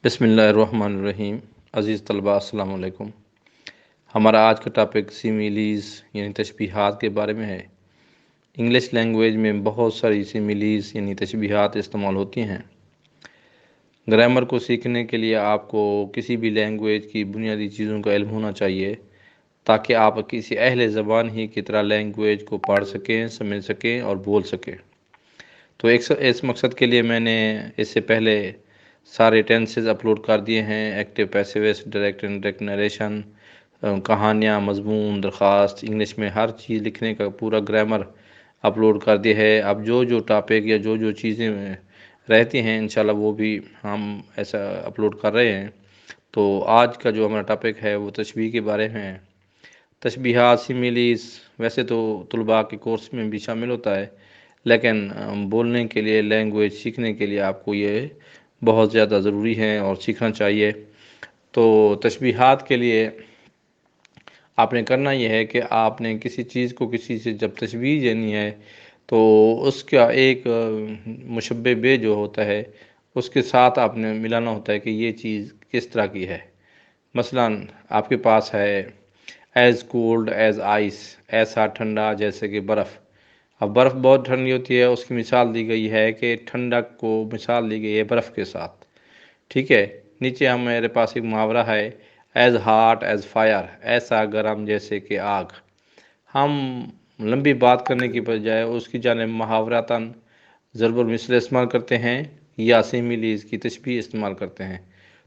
بسم اللہ الرحمن الرحیم۔ عزیز طلباء السلام علیکم۔ ہمارا آج کا ٹاپک سیمیلیز یعنی تشبیہات کے بارے میں ہے۔ انگلش لینگویج میں بہت ساری سیمیلیز یعنی تشبیہات استعمال ہوتی ہیں۔ گرامر کو سیکھنے کے لیے آپ کو کسی بھی لینگویج کی بنیادی چیزوں کا علم ہونا چاہیے تاکہ آپ کسی اہل زبان ہی کی طرح لینگویج کو پڑھ سکیں، سمجھ سکیں اور بول سکیں۔ تو اس مقصد کے لیے میں نے اس سے پہلے سارے ٹینسز اپلوڈ کر دیے ہیں: active, passive voice, direct indirect narration, کہانیاں، مضمون، درخواست، انگلش میں ہر چیز لکھنے کا پورا گرامر اپلوڈ کر دیا ہے۔ اب جو ٹاپک یا جو چیزیں رہتی ہیں انشاءاللہ وہ بھی ہم ایسا اپلوڈ کر رہے ہیں۔ تو آج کا جو ہمارا ٹاپک ہے وہ تشبیہ کے بارے میں ہے۔ تشبیہات، سیمیلیز ویسے تو طلباء کے کورس میں بھی شامل ہوتا ہے، لیکن بولنے کے لیے، لینگویج سیکھنے کے لیے آپ کو یہ بہت زیادہ ضروری ہے اور سیکھنا چاہیے۔ تو تشبیہات کے لیے آپ نے کرنا یہ ہے کہ آپ نے کسی چیز کو کسی سے جب تشبیہ دینی ہے تو اس کا ایک مشبہ بے جو ہوتا ہے اس کے ساتھ آپ نے ملانا ہوتا ہے کہ یہ چیز کس طرح کی ہے۔ مثلا آپ کے پاس ہے ایز کولڈ ایز آئس، ایسا ٹھنڈا جیسے کہ برف۔ اب برف بہت ٹھنڈی ہوتی ہے، اس کی مثال دی گئی ہے کہ ٹھنڈک کو مثال دی گئی ہے برف کے ساتھ، ٹھیک ہے۔ نیچے میرے پاس ایک محاورہ ہے ایز ہاٹ ایز فائر، ایسا گرم جیسے کہ آگ۔ ہم لمبی بات کرنے کی بجائے اس کی جانب محاوراتاً ضرب المثل استعمال کرتے ہیں یا سیمیلیز کی تشبیہ استعمال کرتے ہیں۔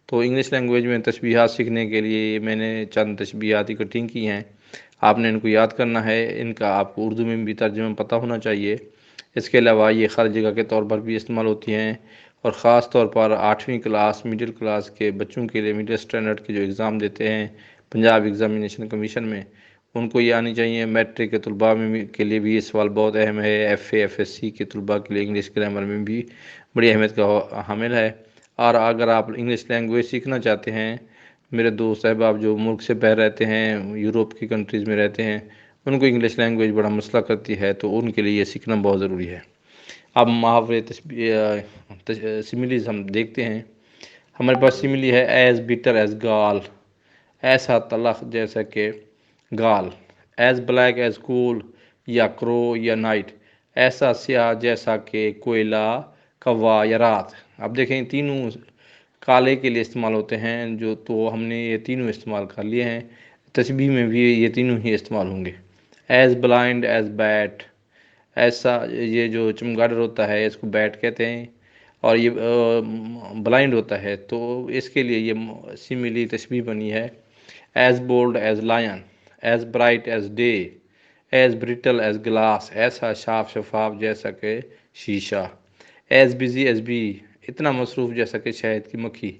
تو انگلش لینگویج میں تشبیہات سیکھنے کے لیے میں نے چند تشبیہات اکٹھی کی ہیں، آپ نے ان کو یاد کرنا ہے۔ ان کا آپ کو اردو میں بھی ترجمہ پتہ ہونا چاہیے۔ اس کے علاوہ یہ خرچ جگہ کے طور پر بھی استعمال ہوتی ہیں، اور خاص طور پر 8ویں کلاس مڈل کلاس کے بچوں کے لیے مڈل اسٹینڈرڈ کے جو ایگزام دیتے ہیں پنجاب ایگزامینیشن کمیشن میں، ان کو یہ آنی چاہیے۔ میٹرک کے طلباء کے لیے بھی یہ سوال بہت اہم ہے۔ F A, F S C کے طلباء کے لیے انگلش گرامر میں بھی بڑی اہمیت کا حامل ہے۔ اور اگر آپ انگلش لینگویج سیکھنا چاہتے ہیں، میرے دوست احباب جو ملک سے باہر رہتے ہیں، یوروپ کی کنٹریز میں رہتے ہیں، ان کو انگلش لینگویج بڑا مسئلہ کرتی ہے، تو ان کے لیے یہ سیکھنا بہت ضروری ہے۔ اب محاورے سیمیلیز ہم دیکھتے ہیں۔ ہمارے پاس سیمیلی ہے ایز بیٹر ایز گال، ایسا تلخ جیسا کہ گال۔ ایز بلیک ایز کول یا کرو یا نائٹ، ایسا سیاہ جیسا کہ کوئلہ، کوا یا رات۔ اب دیکھیں تینوں کالے کے لیے استعمال ہوتے ہیں، تو ہم نے یہ تینوں استعمال کر لیے ہیں۔ تشبیہ میں بھی یہ تینوں ہی استعمال ہوں گے۔ ایز بلائنڈ ایز بیٹ، ایسا یہ جو چمگادڑ ہوتا ہے اس کو بیٹ کہتے ہیں، اور یہ بلائنڈ ہوتا ہے، تو اس کے لیے یہ سیمیلی تشبیہ بنی ہے۔ As bold as lion, as bright as day, as brittle as glass, ایسا صاف شفاف جیسا کہ شیشہ۔ ایز بزی ایز بی، اتنا مصروف جیسا کہ شہد کی مکھی۔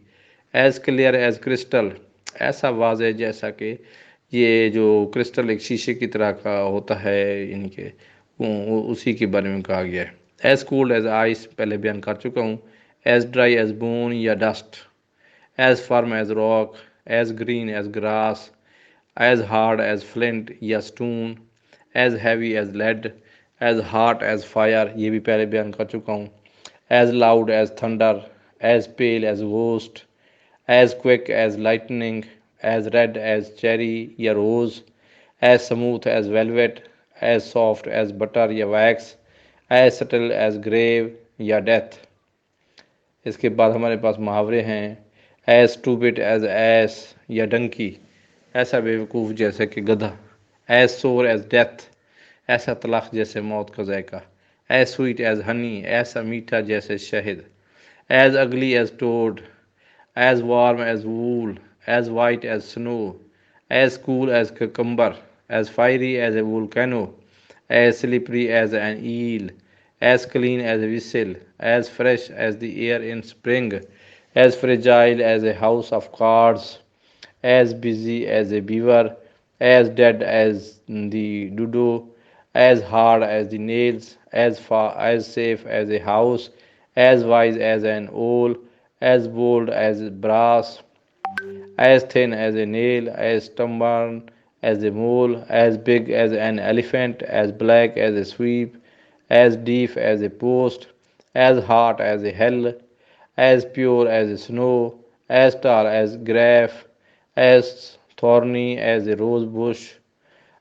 ایز کلیئر ایز کرسٹل، ایسا واضح جیسا کہ یہ جو کرسٹل ایک شیشے کی طرح کا ہوتا ہے، یعنی کہ اسی کے بارے میں کہا گیا ہے۔ ایز کولڈ ایز آئس پہلے بیان کر چکا ہوں۔ ایز ڈرائی ایز بون یا dust, as firm as rock, as green as grass, as hard as flint یا stone, as heavy as lead, as hot as fire, یہ بھی پہلے بیان کر چکا ہوں۔ As loud as thunder, as pale as ghost, as quick as lightning, as red as cherry یا rose, as smooth as velvet, as soft as butter یا wax, as still as گریو یا ڈیتھ۔ اس کے بعد ہمارے پاس محاورے ہیں ایز اسٹوپڈ ایز ایس یا donkey, ایسا بیوقوف جیسے کہ گدھا۔ ایز سور ایز ڈیتھ، ایسا تلخ جیسے موت کا ذائقہ۔ ایز سویٹ ایز ہنی، ایسا میٹھا جیسے شہد۔ As ugly as toad, as warm as wool, as white as snow, as cool as cucumber, as fiery as a volcano، as slippery as an eel، as clean as a whistle، as fresh as the air in spring، as fragile as a house of cards، as busy as a beaver، as dead as the dodo، as hard as the nails، as safe as a house، as wise as an owl، as bold as brass، as thin as a nail، as stubborn as a mole، as big as an elephant، as black as a sweep، as deep as a post، as hot as a hell، as pure as a snow، as tall as grape, as thorny as a rose bush,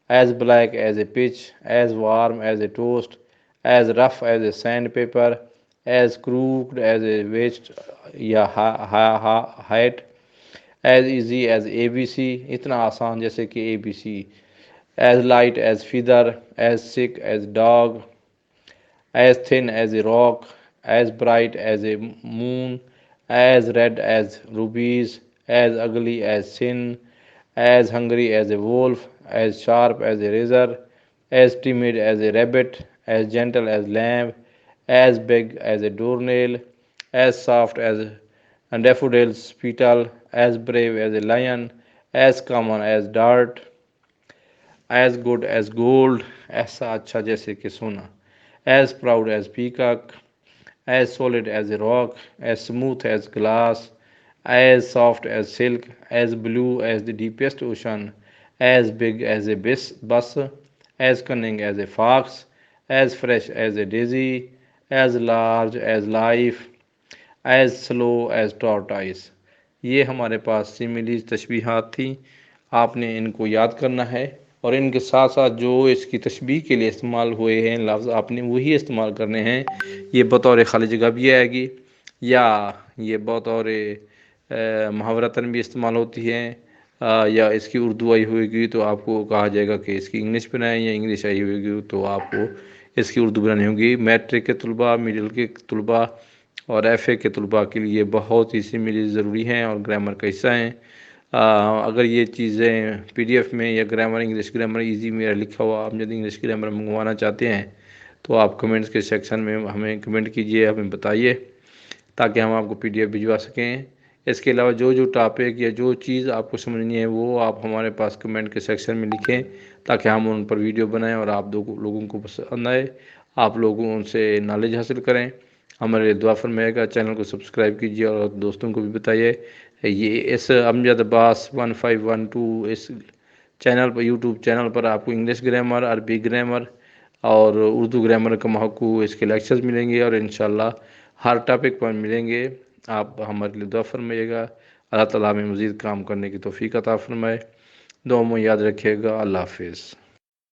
as black as a pitch, as warm as a toast, as rough as a sandpaper, as crooked as a wedge یا height, as easy as ABC, اتنا آسان جیسے کہ ABC, as light as feather, as sick as dog, as thin as a rock, as bright as a moon, as red as rubies, as ugly as sin, as hungry as a wolf, as sharp as a razor, as timid as a rabbit, as gentle as lamb, as big as a doornail, as soft as a daffodil's petal, as brave as a lion, as common as dirt, as good as gold, ایسا اچھا جیسے کہ سونا, as proud as peacock, as solid as a rock, as smooth as glass, as soft as silk, as blue as the deepest ocean, as big as a bus, as cunning as a fox, as fresh as a daisy, as large as life, as slow as tortoise. یہ ہمارے پاس سیملیز تشبیہات تھی. آپ نے ان کو یاد کرنا ہے اور ان کے ساتھ ساتھ جو اس کی تشبیہ کے لیے استعمال ہوئے ہیں لفظ آپ نے وہی استعمال کرنے ہیں. یہ بطور خالی جگہ بھی آئے گی یا یہ بطور محاورتاً بھی استعمال ہوتی ہیں, یا اس کی اردو آئی ہوئے گی تو آپ کو کہا جائے گا کہ اس کی انگلش بنائیں, یا انگلش آئی ہوئے گی تو آپ کو اس کی اردو بنانی ہوگی. میٹرک کے طلباء, میڈل کے طلباء اور ایف اے کے طلباء کے لیے بہت ہی سیملیز ضروری ہیں اور گرامر کا حصہ ہیں. اگر یہ چیزیں پی ڈی ایف میں یا گرامر انگلش گرامر ایزی میرا لکھا ہوا آپ جب انگلش گرامر منگوانا چاہتے ہیں تو آپ کمنٹس کے سیکشن میں ہمیں کمنٹ کیجئے, ہمیں بتائیے تاکہ ہم آپ کو پی ڈی ایف بھجوا سکیں. اس کے علاوہ جو ٹاپک یا جو چیز آپ کو سمجھنی ہے وہ آپ ہمارے پاس کمنٹ کے سیکشن میں لکھیں تاکہ ہم ان پر ویڈیو بنائیں اور آپ لوگوں کو پسند آئے, آپ لوگوں ان سے نالج حاصل کریں. ہمارے لیے دعا فرمائے گا. چینل کو سبسکرائب کیجیے اور دوستوں کو بھی بتائیے. یہ اس امجد عباس 1512 اس چینل پر یوٹیوب چینل پر آپ کو انگلش گرامر, عربی گرامر اور اردو گرامر کا محقق اس کے لیکچرز ملیں گے اور انشاءاللہ ہر ٹاپک پر ملیں گے. آپ ہمارے لیے دعا فرمائیے گا. اللہ تعالیٰ ہمیں مزید کام کرنے کی توفیق عطا فرمائے. دعاؤں میں یاد رکھیے گا. اللہ حافظ.